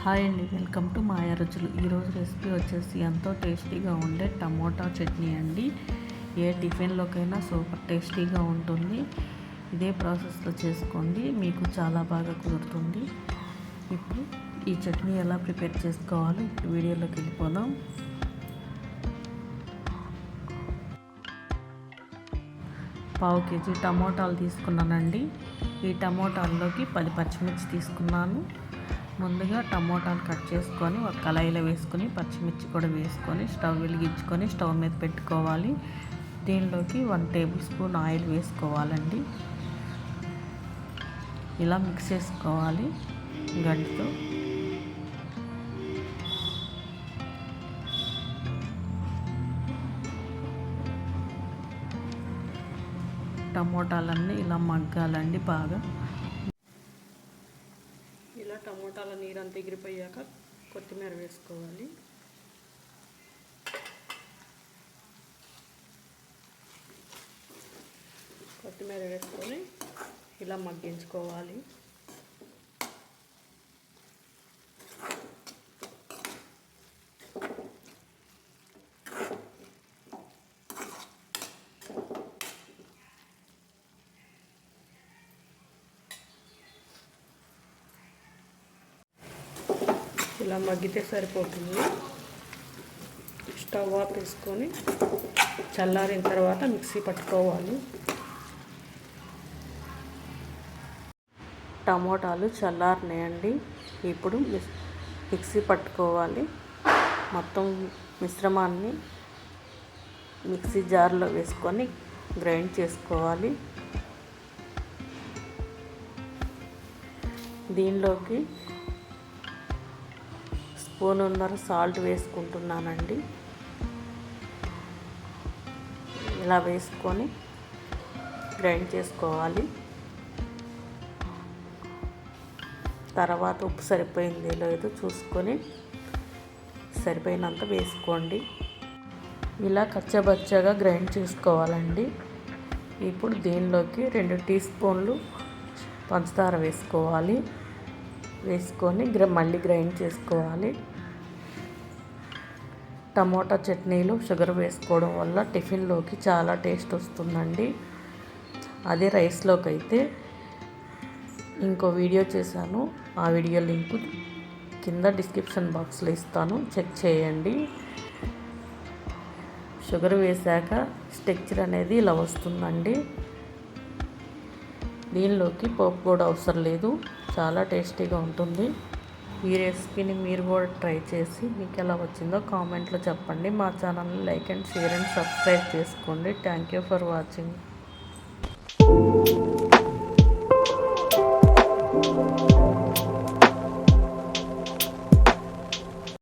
Hi అండి, welcome to మాయా రుచులు. ఈరోజు రెసిపీ వచ్చేసి ఎంతో టేస్టీగా ఉండే టమోటా చట్నీ అండి. ఏ టిఫిన్లోకైనా సూపర్ టేస్టీగా ఉంటుంది. ఇదే ప్రాసెస్లో చేసుకోండి, మీకు చాలా బాగా కుదురుతుంది. ఇప్పుడు ఈ చట్నీ ఎలా ప్రిపేర్ చేసుకోవాలో ఇప్పుడు వీడియోలోకి వెళ్ళిపోదాం. పావు కేజీ టమోటాలు తీసుకున్నానండి. ఈ టమోటాల్లోకి 10 పచ్చిమిర్చి తీసుకున్నాను. ముందుగా టమోటాలు కట్ చేసుకొని ఒక కళాయిలో వేసుకొని పచ్చిమిర్చి కూడా వేసుకొని స్టవ్ వెలిగించుకొని స్టవ్ మీద పెట్టుకోవాలి. దీనిలోకి 1 టేబుల్ స్పూన్ ఆయిల్ వేసుకోవాలండి. ఇలా మిక్స్ చేసుకోవాలి గంటితో. టమోటాలన్నీ ఇలా మగ్గాలండి బాగా. ఇలా టమోటాల నీరంతా ఎగిరిపోయాక కొత్తిమీర వేసుకోవాలి. కొత్తిమీర వేసుకొని ఇలా మగ్గించుకోవాలి. ఇలా మగ్గితే సరిపోతుంది. స్టవ్ ఆఫ్ వేసుకొని చల్లారిన తర్వాత మిక్సీ పట్టుకోవాలి. టమోటాలు చల్లారినాయండి. ఇప్పుడు మిక్సీ పట్టుకోవాలి. మొత్తం మిశ్రమాన్ని మిక్సీ జార్లో వేసుకొని గ్రైండ్ చేసుకోవాలి. దీనిలోకి స్పూన్నర సాల్ట్ వేసుకుంటున్నానండి. ఇలా వేసుకొని గ్రైండ్ చేసుకోవాలి. తర్వాత ఉప్పు సరిపోయింది లేదో చూసుకొని సరిపోయినంత వేసుకోండి. ఇలా కచ్చబచ్చగా గ్రైండ్ చేసుకోవాలండి. ఇప్పుడు దీనిలోకి 2 టీ స్పూన్లు పంచదార వేసుకోవాలి. వేసుకొని మళ్ళీ గ్రైండ్ చేసుకోవాలి. టమోటా చట్నీలో షుగర్ వేసుకోవడం వల్ల టిఫిన్లోకి చాలా టేస్ట్ వస్తుందండి. అదే రైస్లోకి అయితే ఇంకో వీడియో చేశాను. ఆ వీడియో లింకు కింద డిస్క్రిప్షన్ బాక్స్లో ఇస్తాను, చెక్ చేయండి. షుగర్ వేసాక టెక్స్చర్ అనేది ఇలా వస్తుందండి. దీనిలోకి పోపు కూడా అవసరం లేదు, చాలా టేస్టీగా ఉంటుంది. ఈ రెసిపీని మీరు కూడా ట్రై చేసి మీకు ఎలా వచ్చిందో కామెంట్లో చెప్పండి. మా ఛానల్ని like and share and subscribe చేసుకోండి. Thank you for watching.